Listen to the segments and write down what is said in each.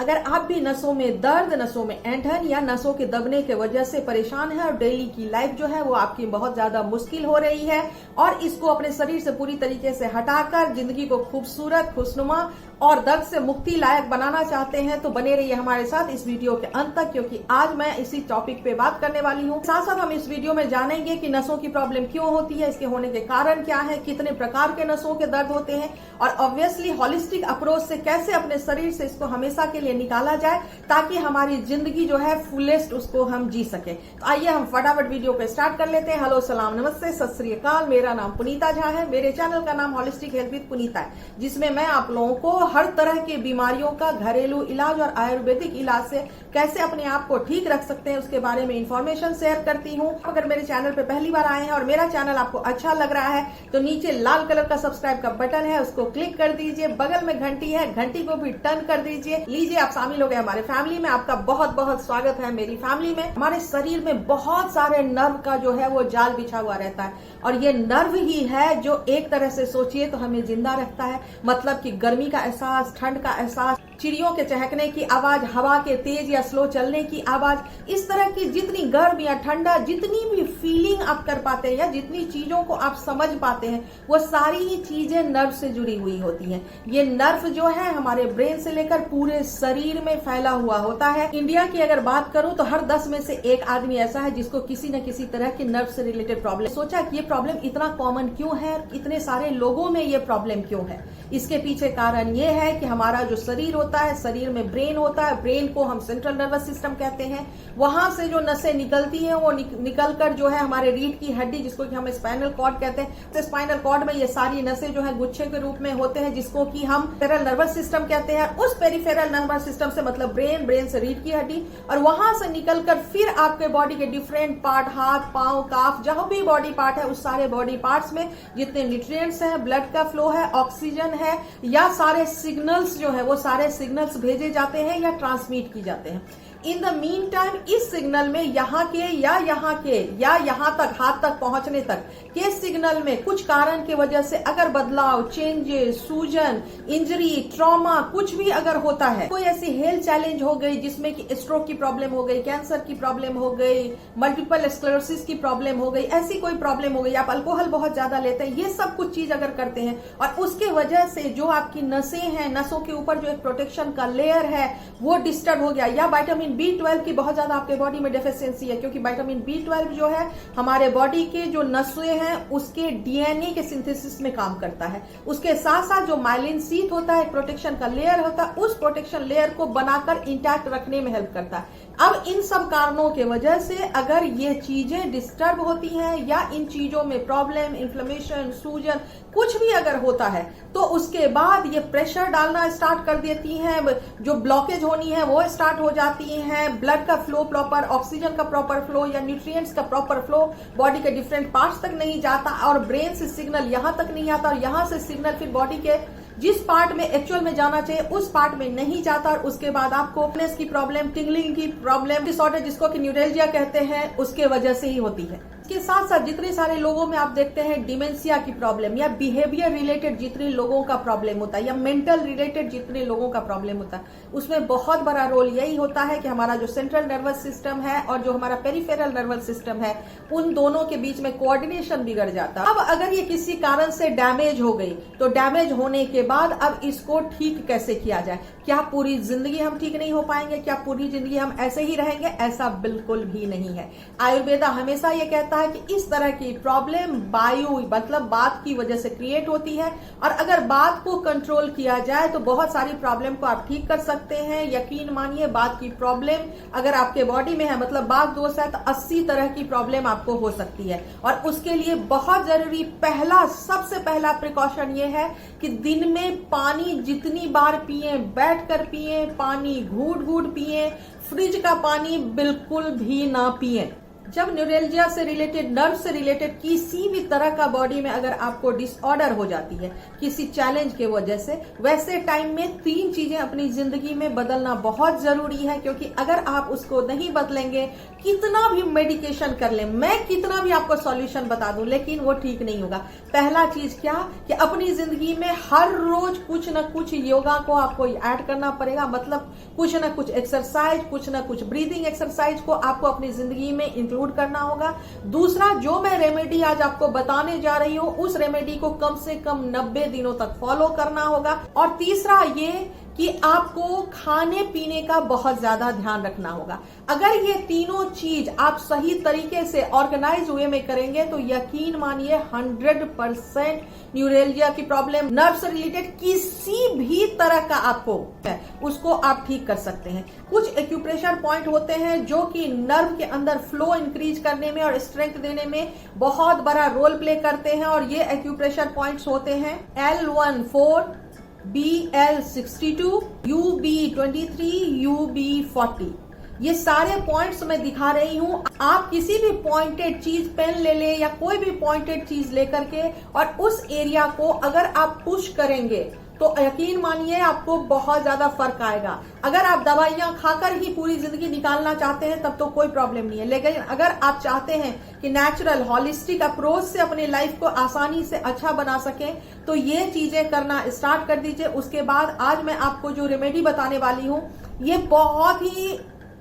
अगर आप भी नसों में दर्द, नसों में ऐंठन या नसों के दबने के वजह से परेशान है और डेली की लाइफ जो है वो आपकी बहुत ज्यादा मुश्किल हो रही है और इसको अपने शरीर से पूरी तरीके से हटाकर जिंदगी को खूबसूरत, खुशनुमा और दर्द से मुक्ति लायक बनाना चाहते हैं तो बने रहिए हमारे साथ इस वीडियो के अंत तक, क्योंकि आज मैं इसी टॉपिक पे बात करने वाली हूँ। साथ साथ हम इस वीडियो में जानेंगे कि नसों की प्रॉब्लम क्यों होती है, इसके होने के कारण क्या है, कितने प्रकार के नसों के दर्द होते हैं और ऑब्वियसली होलिस्टिक अप्रोच से कैसे अपने शरीर से इसको हमेशा के लिए निकाला जाए ताकि हमारी जिंदगी जो है फुलेस्ट उसको हम जी सके। तो आइए हम फटाफट वीडियो पे स्टार्ट कर लेते हैं। हेलो, सलाम, नमस्ते, सत श्री अकाल। मेरा नाम पुनीता झा है। मेरे चैनल का नाम होलिस्टिक हेल्थ विद पुनीता है, जिसमें मैं आप लोगों को हर तरह के बीमारियों का घरेलू इलाज और आयुर्वेदिक इलाज से कैसे अपने आप को ठीक रख सकते हैं उसके बारे में इंफॉर्मेशन शेयर करती हूँ। अगर मेरे चैनल पे पहली बार आए हैं और मेरा चैनल आपको अच्छा लग रहा है तो नीचे लाल कलर का सब्सक्राइब का बटन है, उसको क्लिक कर दीजिए। बगल में घंटी है, घंटी को भी टर्न कर दीजिए। लीजिए, आप शामिल हो गए हमारे फैमिली में। आपका बहुत बहुत स्वागत है मेरी फैमिली में। हमारे शरीर में बहुत सारे नर्व का जो है वो जाल बिछा हुआ रहता है और ये नर्व ही है जो एक तरह से सोचिए तो हमें जिंदा रखता है। मतलब कि गर्मी का एहसास, ठंड का एहसास, चिड़ियों के चहकने की आवाज, हवा के तेज या स्लो चलने की आवाज, इस तरह की जितनी गर्म या ठंडा जितनी भी फीलिंग आप कर पाते हैं या जितनी चीजों को आप समझ पाते हैं वो सारी ही चीजें नर्व से जुड़ी हुई होती हैं। ये नर्व जो है हमारे ब्रेन से लेकर पूरे शरीर में फैला हुआ होता है। इंडिया की अगर बात करूं तो हर 10 में से एक आदमी ऐसा है जिसको किसी न किसी तरह की नर्व से रिलेटेड प्रॉब्लम। सोचा कि ये प्रॉब्लम इतना कॉमन क्यों है, इतने सारे लोगों में ये प्रॉब्लम क्यों है। इसके पीछे कारण ये है कि हमारा जो शरीर होता है, शरीर में ब्रेन होता है, ब्रेन को हम सेंट्रल नर्वस सिस्टम कहते हैं। वहां से जो नसें निकलती हैं वो निकलकर जो है हमारे रीढ़ की हड्डी, जिसको कि हम स्पाइनल कॉर्ड कहते हैं, तो स्पाइनल कॉर्ड में ये सारी नसें जो है गुच्छे के रूप में होते हैं जिसको कि हम पेरिफेरल नर्वस सिस्टम कहते हैं। उस पेरिफेरल नर्वस सिस्टम से मतलब ब्रेन, ब्रेन से रीढ़ की हड्डी और वहां से निकलकर फिर आपके बॉडी के डिफरेंट पार्ट, हाथ, पांव, काफ, जहां भी बॉडी पार्ट है उस सारे बॉडी पार्ट्स में जितने न्यूट्रिएंट्स हैं, ब्लड का फ्लो है, ऑक्सीजन है या सारे सिग्नल्स जो है वो सारे सिग्नल्स भेजे जाते हैं या ट्रांसमिट की जाते हैं। इन द मीन टाइम इस सिग्नल में यहाँ के या यहाँ तक, हाथ तक पहुंचने तक के सिग्नल में कुछ कारण की वजह से अगर बदलाव, चेंजेस, सूजन, इंजरी, ट्रॉमा कुछ भी अगर होता है, कोई ऐसी हेल्थ चैलेंज हो गई जिसमें कि स्ट्रोक की प्रॉब्लम हो गई, कैंसर की प्रॉब्लम हो गई, मल्टीपल स्क्लेरोसिस की प्रॉब्लम हो गई, ऐसी कोई प्रॉब्लम हो गई, आप अल्कोहल बहुत ज्यादा लेते हैं, ये सब कुछ चीज अगर करते हैं और उसके वजह से जो आपकी नसें हैं, नसों के ऊपर जो एक प्रोटेक्शन का लेयर है वो डिस्टर्ब हो गया, या विटामिन B12 की बहुत ज्यादा आपके बॉडी में डेफिशिएंसी है, क्योंकि विटामिन B12 जो है हमारे बॉडी के जो नसें हैं उसके डीएनए के सिंथेसिस में काम करता है। उसके साथ साथ जो माइलिन शीथ होता है, प्रोटेक्शन का लेयर होता है, उस प्रोटेक्शन लेयर को बनाकर इंटैक्ट रखने में हेल्प करता है। अब इन सब कारणों के वजह से अगर ये चीजें डिस्टर्ब होती हैं या इन चीजों में प्रॉब्लम, इन्फ्लेमेशन, सूजन कुछ भी अगर होता है तो उसके बाद ये प्रेशर डालना स्टार्ट कर देती हैं, जो ब्लॉकेज होनी है वो स्टार्ट हो जाती है, ब्लड का फ्लो प्रॉपर, ऑक्सीजन का प्रॉपर फ्लो या न्यूट्रिएंट्स का प्रॉपर फ्लो बॉडी के डिफरेंट पार्ट्स तक नहीं जाता और ब्रेन से सिग्नल यहां तक नहीं आता और यहां से सिग्नल फिर बॉडी के जिस पार्ट में एक्चुअल में जाना चाहिए उस पार्ट में नहीं जाता और उसके बाद आपको फिटनेस की प्रॉब्लम, टिंगलिंग की प्रॉब्लम, डिसऑर्डर जिसको कि न्यूरेल्जिया कहते हैं, उसके वजह से ही होती है। इसके साथ साथ जितने सारे लोगों में आप देखते हैं डिमेंशिया की प्रॉब्लम या बिहेवियर रिलेटेड जितने लोगों का प्रॉब्लम होता है या मेंटल रिलेटेड जितने लोगों का प्रॉब्लम होता है उसमें बहुत बड़ा रोल यही होता है कि हमारा जो सेंट्रल नर्वस सिस्टम है और जो हमारा पेरिफेरल नर्वस सिस्टम है उन दोनों के बीच में कोऑर्डिनेशन बिगड़ जाता है। अब अगर ये किसी कारण से डैमेज हो गई तो डैमेज होने के बाद अब इसको ठीक कैसे किया जाए। क्या पूरी जिंदगी हम ठीक नहीं हो पाएंगे? क्या पूरी जिंदगी हम ऐसे ही रहेंगे? ऐसा बिल्कुल भी नहीं है। आयुर्वेदा हमेशा ये कहता है कि इस तरह की प्रॉब्लम वायु मतलब बात की वजह से क्रिएट होती है और अगर बात को कंट्रोल किया जाए तो बहुत सारी प्रॉब्लम को आप ठीक कर सकते हैं। यकीन मानिए, बात की प्रॉब्लम अगर आपके बॉडी में है मतलब बात दोष है तो 80 तरह की प्रॉब्लम आपको हो सकती है और उसके लिए बहुत जरूरी सबसे पहला प्रिकॉशन ये है कि दिन में पानी जितनी बार पिए, बैठकर पिए, पानी घूट घूट पिए, फ्रिज का पानी बिल्कुल भी ना पिए। जब न्यूरेल्जिया से रिलेटेड, नर्व से रिलेटेड किसी भी तरह का बॉडी में अगर आपको डिसऑर्डर हो जाती है किसी चैलेंज के वजह से, वैसे टाइम में 3 चीजें अपनी जिंदगी में बदलना बहुत जरूरी है, क्योंकि अगर आप उसको नहीं बदलेंगे, कितना भी मेडिकेशन कर लें, मैं कितना भी आपको सॉल्यूशन बता दूं, लेकिन वो ठीक नहीं होगा। पहला चीज क्या कि अपनी जिंदगी में हर रोज कुछ ना कुछ योगा को आपको ऐड करना पड़ेगा, मतलब कुछ ना कुछ एक्सरसाइज, कुछ ना कुछ ब्रीदिंग एक्सरसाइज को आपको अपनी जिंदगी में इंक्लूड करना होगा। दूसरा, जो मैं रेमेडी आज आपको बताने जा रही हूं, उस रेमेडी को कम से कम 90 दिनों तक फॉलो करना होगा। और तीसरा ये कि आपको खाने पीने का बहुत ज्यादा ध्यान रखना होगा। अगर ये तीनों चीज आप सही तरीके से ऑर्गेनाइज वे में करेंगे तो यकीन मानिए 100% न्यूरेल्जिया की प्रॉब्लम, नर्व से रिलेटेड किसी भी तरह का आपको है, उसको आप ठीक कर सकते हैं। कुछ एक्यूप्रेशर पॉइंट होते हैं जो कि नर्व के अंदर फ्लो इंक्रीज करने में और स्ट्रेंथ देने में बहुत बड़ा रोल प्ले करते हैं, और ये एक्यूप्रेशर पॉइंट्स होते हैं L14, BL62, UB23, UB40। ये सारे पॉइंट्स मैं दिखा रही हूं। आप किसी भी पॉइंटेड चीज, पेन ले ले या कोई भी पॉइंटेड चीज लेकर के, और उस एरिया को अगर आप पुश करेंगे तो यकीन मानिए आपको बहुत ज्यादा फर्क आएगा। अगर आप दवाइयां खाकर ही पूरी जिंदगी निकालना चाहते हैं तब तो कोई प्रॉब्लम नहीं है, लेकिन अगर आप चाहते हैं कि नेचुरल हॉलिस्टिक अप्रोच से अपने लाइफ को आसानी से अच्छा बना सकें तो ये चीजें करना स्टार्ट कर दीजिए। उसके बाद आज मैं आपको जो रेमेडी बताने वाली हूं, ये बहुत ही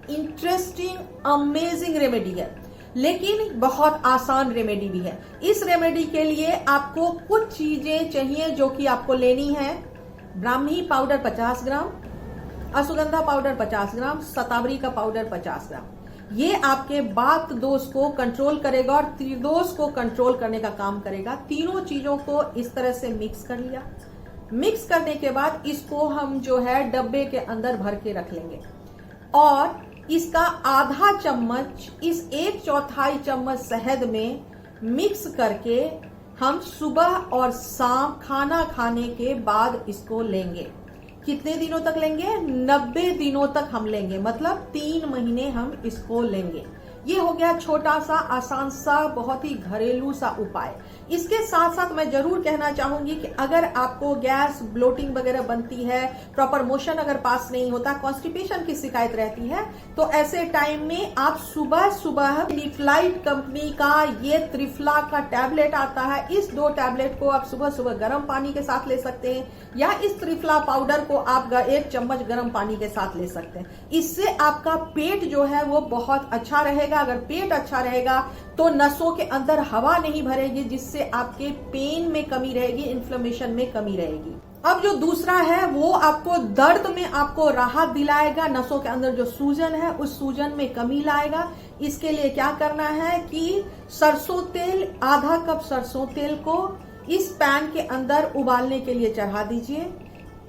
इंटरेस्टिंग, अमेजिंग रेमेडी है, लेकिन बहुत आसान रेमेडी भी है। इस रेमेडी के लिए आपको कुछ चीजें चाहिए जो कि आपको लेनी है। ब्राह्मी पाउडर 50 ग्राम, अश्वगंधा पाउडर 50 ग्राम, शतावरी का पाउडर 50 ग्राम। ये आपके वात दोष को कंट्रोल करेगा और त्रिदोष को कंट्रोल करने का काम करेगा। तीनों चीजों को इस तरह से मिक्स कर लिया। मिक्स करने के बाद इसको हम जो है डब्बे के अंदर भर के रख लेंगे, और इसका आधा चम्मच इस 1/4 चम्मच शहद में मिक्स करके हम सुबह और शाम खाना खाने के बाद इसको लेंगे। कितने दिनों तक लेंगे? 90 दिनों तक हम लेंगे, मतलब 3 महीने हम इसको लेंगे। ये हो गया छोटा सा, आसान सा, बहुत ही घरेलू सा उपाय। इसके साथ साथ मैं जरूर कहना चाहूंगी कि अगर आपको गैस, ब्लोटिंग वगैरह बनती है, प्रॉपर मोशन अगर पास नहीं होता, कॉन्स्टिपेशन की शिकायत रहती है, तो ऐसे टाइम में आप सुबह सुबह न्यूट्रालाइट कंपनी का ये त्रिफला का टैबलेट आता है, इस 2 टैबलेट को आप सुबह सुबह गर्म पानी के साथ ले सकते हैं, या इस त्रिफला पाउडर को आप 1 चम्मच गर्म पानी के साथ ले सकते हैं। इससे आपका पेट जो है वो बहुत अच्छा रहेगा। अगर पेट अच्छा रहेगा तो नसों के अंदर हवा नहीं भरेगी, जिससे आपके पेन में कमी रहेगी, इन्फ्लेमेशन में कमी रहेगी। अब जो दूसरा है वो आपको दर्द में आपको राहत दिलाएगा, नसों के अंदर जो सूजन है उस सूजन में कमी लाएगा। इसके लिए क्या करना है कि सरसों तेल, आधा कप सरसों तेल को इस पैन के अंदर उबालने के लिए चढ़ा दीजिए,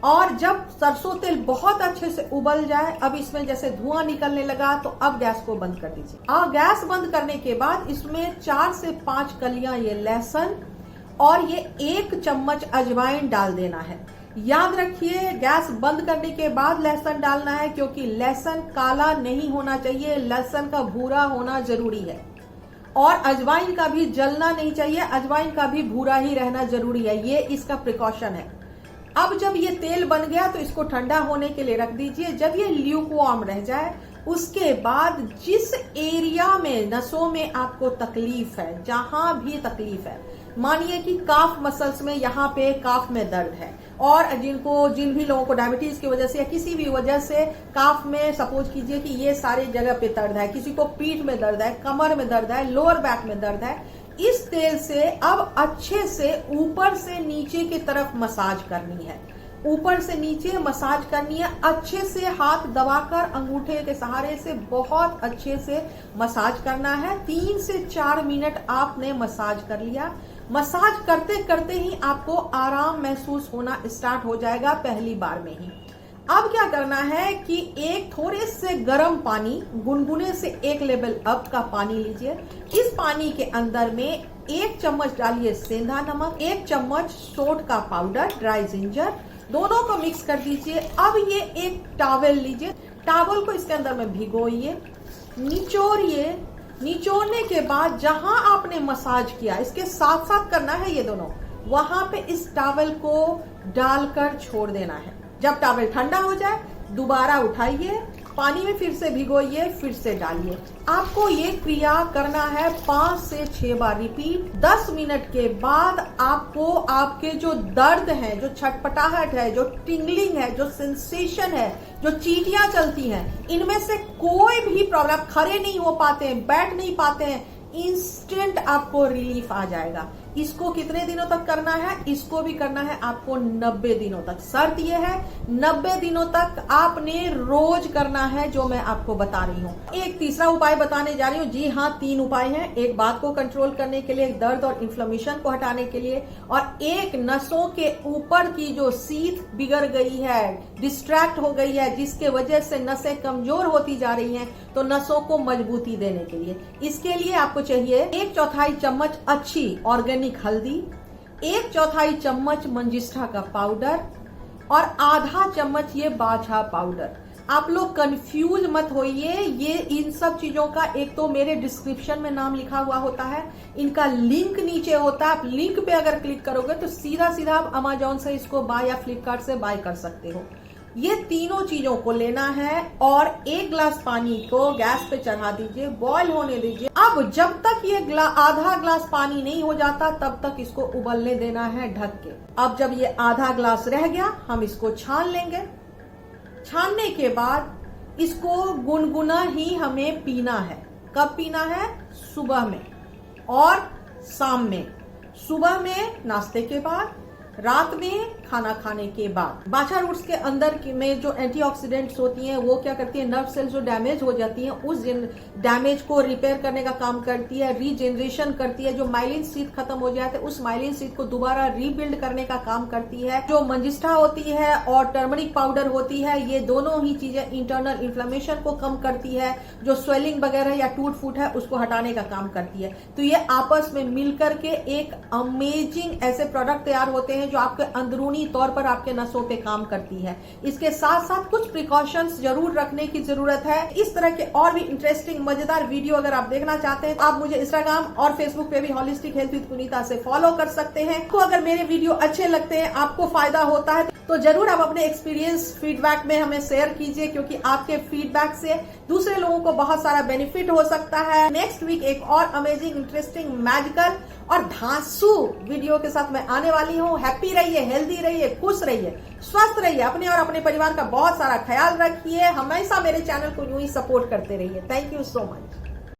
और जब सरसों तेल बहुत अच्छे से उबल जाए, अब इसमें जैसे धुआं निकलने लगा, तो अब गैस को बंद कर दीजिए। गैस बंद करने के बाद इसमें 4 से 5 कलियां ये लहसुन और ये 1 चम्मच अजवाइन डाल देना है। याद रखिए, गैस बंद करने के बाद लहसुन डालना है, क्योंकि लहसुन काला नहीं होना चाहिए, लहसुन का भूरा होना जरूरी है, और अजवाइन का भी जलना नहीं चाहिए, अजवाइन का भी भूरा ही रहना जरूरी है। ये इसका प्रिकॉशन है। अब जब ये तेल बन गया तो इसको ठंडा होने के लिए रख दीजिए। जब ये ल्यूकवार्म रह जाए, उसके बाद जिस एरिया में, नसों में आपको तकलीफ है, जहां भी तकलीफ है, मानिए कि काफ मसल्स में, यहाँ पे काफ में दर्द है, और जिन भी लोगों को डायबिटीज की वजह से या किसी भी वजह से काफ में, सपोज कीजिए कि ये सारी जगह पे दर्द है, किसी को पीठ में दर्द है, कमर में दर्द है, लोअर बैक में दर्द है, इस तेल से अब अच्छे से ऊपर से नीचे की तरफ मसाज करनी है। ऊपर से नीचे मसाज करनी है, अच्छे से हाथ दबाकर अंगूठे के सहारे से बहुत अच्छे से मसाज करना है। 3 से 4 मिनट आपने मसाज कर लिया। मसाज करते करते ही आपको आराम महसूस होना स्टार्ट हो जाएगा पहली बार में ही। अब क्या करना है कि एक थोड़े से गर्म पानी, गुनगुने से 1 लेवल अप का पानी लीजिए। इस पानी के अंदर में 1 चम्मच डालिए सेंधा नमक, 1 चम्मच सोंठ का पाउडर, ड्राई जिंजर, दोनों को मिक्स कर दीजिए। अब ये एक टॉवल लीजिए, टॉवल को इसके अंदर में भिगोइए, निचोड़िए, निचोड़ने के बाद जहां आपने मसाज किया, इसके साथ साथ करना है ये दोनों, वहां पे इस टॉवल को डालकर छोड़ देना है। जब टॉवल ठंडा हो जाए दोबारा उठाइए, पानी में फिर से भिगोइए, फिर से डालिए। आपको ये क्रिया करना है 5 से 6 बार रिपीट। 10 मिनट के बाद आपको आपके जो दर्द है, जो छटपटाहट है, जो टिंगलिंग है, जो सेंसेशन है, जो चीटियां चलती हैं, इनमें से कोई भी प्रॉब्लम, खड़े नहीं हो पाते हैं, बैठ नहीं पाते हैं, इंस्टेंट आपको रिलीफ आ जाएगा। इसको कितने दिनों तक करना है? इसको भी करना है आपको 90 दिनों तक। शर्त यह है 90 दिनों तक आपने रोज करना है, जो मैं आपको बता रही हूँ। एक तीसरा उपाय बताने जा रही हूँ। जी हाँ, 3 उपाय हैं। एक बात को कंट्रोल करने के लिए, दर्द और इन्फ्लेमेशन को हटाने के लिए, और एक नसों के ऊपर की जो सीथ बिगड़ गई है, डिस्ट्रैक्ट हो गई है, जिसके वजह से नसें कमजोर होती जा रही हैं, तो नसों को मजबूती देने के लिए, इसके लिए आपको चाहिए 1/4 चम्मच अच्छी ऑर्गेनिक हल्दी, 1/4 चम्मच मंजिष्ठा का पाउडर और आधा चम्मच ये बाछा पाउडर। आप लोग कंफ्यूज मत होइए, ये इन सब चीजों का एक तो मेरे डिस्क्रिप्शन में नाम लिखा हुआ होता है, इनका लिंक नीचे होता है। आप लिंक पे अगर क्लिक करोगे तो सीधा सीधा आप अमेजोन से इसको बाय या फ्लिपकार्ट से बाय कर सकते हो। ये तीनों चीजों को लेना है और 1 गिलास पानी को गैस पे चढ़ा दीजिए, बॉईल होने दीजिए। अब जब तक ये आधा ग्लास पानी नहीं हो जाता तब तक इसको उबलने देना है ढक के। अब जब ये आधा ग्लास रह गया, हम इसको छान लेंगे। छानने के बाद इसको गुनगुना ही हमें पीना है। कब पीना है? सुबह में और शाम में। सुबह में नाश्ते के बाद, रात में खाना खाने के बाद। बाछा रूट्स के अंदर में जो एंटीऑक्सीडेंट्स होती हैं वो क्या करती है, नर्व सेल्स जो डैमेज हो जाती हैं उस डैमेज को रिपेयर करने का काम करती है, रीजनरेशन करती है। जो माइलिन शीथ खत्म हो जाते हैं उस माइलिन शीथ को दोबारा रीबिल्ड करने का काम करती है। जो मंजिष्ठा होती है और टर्मरिक पाउडर होती है, ये दोनों ही चीजें इंटरनल इन्फ्लेमेशन को कम करती है। जो स्वेलिंग वगैरह या टूट फूट है उसको हटाने का काम करती है। तो ये आपस में मिलकर के एक अमेजिंग ऐसे प्रोडक्ट तैयार होते हैं जो आपके अंदरूनी तौर पर आपके नसों पे काम करती है। इसके साथ साथ कुछ प्रिकॉशंस जरूर रखने की जरूरत है। इस तरह के और भी इंटरेस्टिंग मजेदार वीडियो अगर आप देखना चाहते हैं तो आप मुझे इंस्टाग्राम और फेसबुक पे भी होलिस्टिक हेल्थ विद पुनीता से फॉलो कर सकते हैं। आपको अगर मेरे वीडियो अच्छे लगते हैं, आपको फायदा होता है, तो जरूर आप अपने एक्सपीरियंस फीडबैक में हमें शेयर कीजिए, क्योंकि आपके फीडबैक से दूसरे लोगों को बहुत सारा बेनिफिट हो सकता है। नेक्स्ट वीक एक और अमेजिंग, इंटरेस्टिंग, मैजिकल और धांसू वीडियो के साथ मैं आने वाली हूँ। हैप्पी रहिए, हेल्दी रहिए, खुश रहिए, स्वस्थ रहिए, अपने और अपने परिवार का बहुत सारा ख्याल रखिए। हमेशा मेरे चैनल को यूं ही सपोर्ट करते रहिए। Thank you so much.